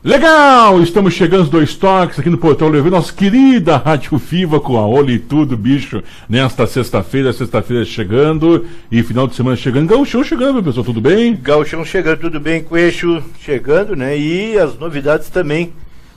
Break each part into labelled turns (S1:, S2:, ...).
S1: Legal! Estamos chegando aos 2 toques aqui no Portal Levê, nossa querida Rádio Viva com a Oli e tudo, bicho, nesta sexta-feira chegando e final de semana chegando. Gauchão chegando, meu pessoal, tudo bem?
S2: Gauchão chegando, tudo bem, Coelho chegando, né? E as novidades também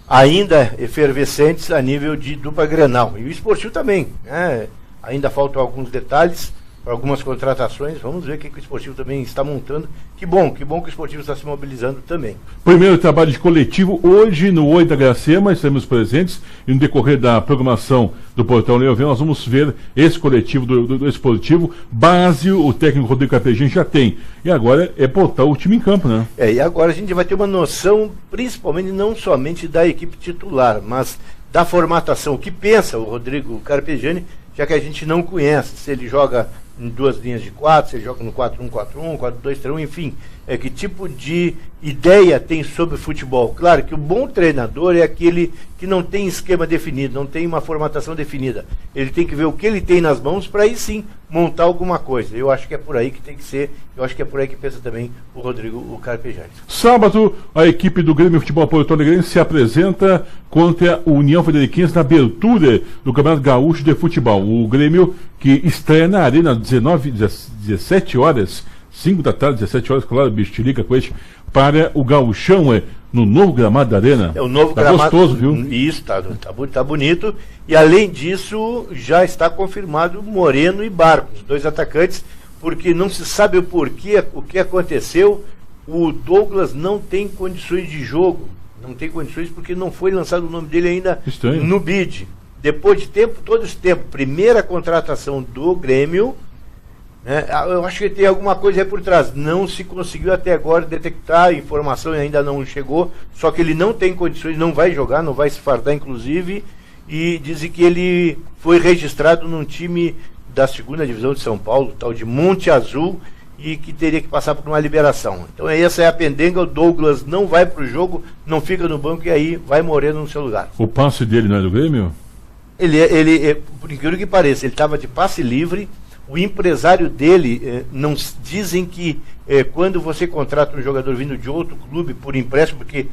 S2: ainda efervescentes a nível de dupla Grenal. E o esportivo também, né? Ainda faltam alguns detalhes, algumas contratações, vamos ver o que o esportivo também está montando. Que bom que o esportivo está se mobilizando também.
S1: Primeiro trabalho de coletivo hoje no Oi da Gracema, estaremos presentes e no decorrer da programação do Portal Leovê nós vamos ver esse coletivo do esportivo. Base, o técnico Rodrigo Carpegiani já tem. E agora é botar o time em campo, né?
S2: E agora a gente vai ter uma noção, principalmente não somente da equipe titular, mas da formatação. O que pensa o Rodrigo Carpegiani, já que a gente não conhece, se ele joga em 2 linhas de 4, se ele joga no 4-1-4-1, 4-2-3-1, enfim, que tipo de ideia tem sobre futebol. Claro que o bom treinador é aquele que não tem esquema definido, não tem uma formatação definida. Ele tem que ver o que ele tem nas mãos para aí sim montar alguma coisa. Eu acho que é por aí que tem que ser, eu acho que é por aí que pensa também o Rodrigo Carpegiani.
S1: Sábado, a equipe do Grêmio Futebol Porto Alegre se apresenta contra a União Frederiquense na abertura do Campeonato Gaúcho de Futebol. O Grêmio que estreia na Arena às 17 horas, 5 da tarde, 17 horas, claro, bicho, te liga com este, para o Gauchão, no novo gramado da Arena.
S2: É o novo
S1: tá
S2: gramado.
S1: Gostoso, viu?
S2: Isso, tá bonito. E além disso, já está confirmado Moreno e Barcos, 2 atacantes, porque não se sabe o porquê, o que aconteceu. O Douglas não tem condições de jogo. Não tem condições porque não foi lançado o nome dele ainda
S1: Estranho.
S2: No BID. Depois de todo esse tempo, primeira contratação do Grêmio, né, eu acho que tem alguma coisa aí por trás. Não se conseguiu até agora detectar, a informação ainda não chegou, só que ele não tem condições, não vai jogar, não vai se fardar inclusive, e dizem que ele foi registrado num time da 2ª divisão de São Paulo, tal de Monte Azul, e que teria que passar por uma liberação. Então essa é a pendenga, o Douglas não vai para o jogo, não fica no banco e aí vai Moreno no seu lugar.
S1: O passe dele não é do Grêmio?
S2: Ele por incrível que pareça, ele estava de passe livre. O empresário dele, não dizem que quando você contrata um jogador vindo de outro clube por empréstimo, porque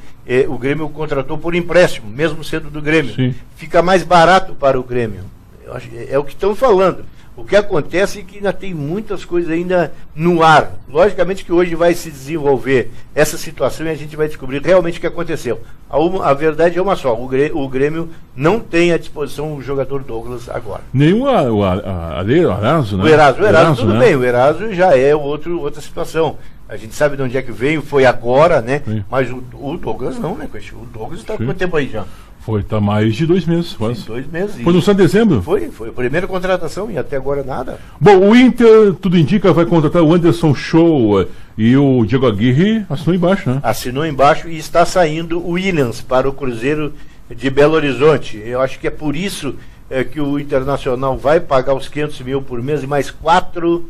S2: o Grêmio contratou por empréstimo, mesmo sendo do Grêmio,
S1: sim,
S2: fica mais barato para o Grêmio. Eu acho, é o que estão falando. O que acontece é que ainda tem muitas coisas ainda no ar. Logicamente que hoje vai se desenvolver essa situação e a gente vai descobrir realmente o que aconteceu. A verdade é uma só, o Grêmio não tem à disposição o jogador Douglas agora.
S1: Nem o Eraso, né?
S2: O Eraso tudo
S1: né?
S2: bem, o Eraso já é outra situação. A gente sabe de onde é que veio, foi agora, né?
S1: Sim.
S2: Mas o Douglas não, né? O Douglas está com quanto tempo aí já?
S1: Foi, tá mais de 2 meses, quase.
S2: Sim, 2 meses.
S1: Foi no São Dezembro?
S2: Foi a primeira contratação e até agora nada.
S1: Bom, o Inter, tudo indica, vai contratar o Anderson Show e o Diego Aguirre assinou embaixo, né?
S2: Assinou embaixo e está saindo o Williams para o Cruzeiro de Belo Horizonte. Eu acho que é por isso que o Internacional vai pagar os 500 mil por mês e mais 4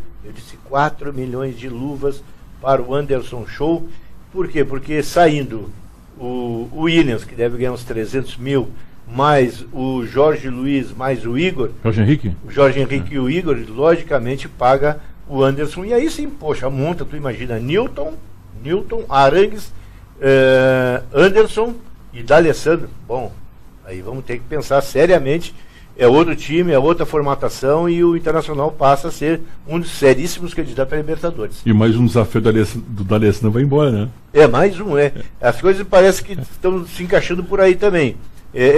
S2: milhões de luvas para o Anderson Show. Por quê? Porque saindo o Williams, que deve ganhar uns 300 mil, mais o Jorge Luiz, mais o Igor.
S1: Jorge Henrique?
S2: O Jorge Henrique e o Igor, logicamente, paga o Anderson. E aí sim, poxa, monta, tu imagina, Newton, Arangues, Anderson e D'Alessandro. Bom, aí vamos ter que pensar seriamente. É outro time, é outra formatação e o Internacional passa a ser um dos seríssimos candidatos a Libertadores.
S1: E mais um desafio do D'Alessandro vai embora, né?
S2: Mais um, As coisas parecem que estão se encaixando por aí também.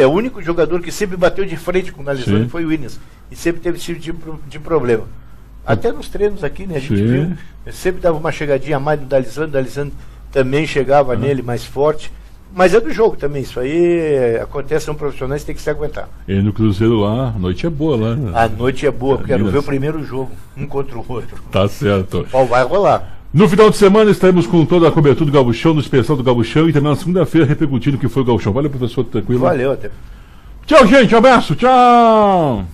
S2: O único jogador que sempre bateu de frente com o D'Alessandro foi o Williams. E sempre teve esse tipo de problema. Até nos treinos aqui, né? A gente viu, sempre dava uma chegadinha a mais do D'Alessandro, o D'Alessandro também chegava nele mais forte. Mas é do jogo também, isso aí acontece, são profissionais, tem que se aguentar.
S1: E no Cruzeiro lá, a noite é boa lá, né?
S2: A noite é boa, quero ver o primeiro jogo, um contra o outro.
S1: Tá certo.
S2: O pau vai rolar.
S1: No final de semana estaremos com toda a cobertura do Gauchão, no especial do Gauchão, e também na segunda-feira repercutindo o que foi o Gauchão. Valeu, professor, tranquilo?
S2: Valeu, até.
S1: Tchau, gente, um abraço, tchau!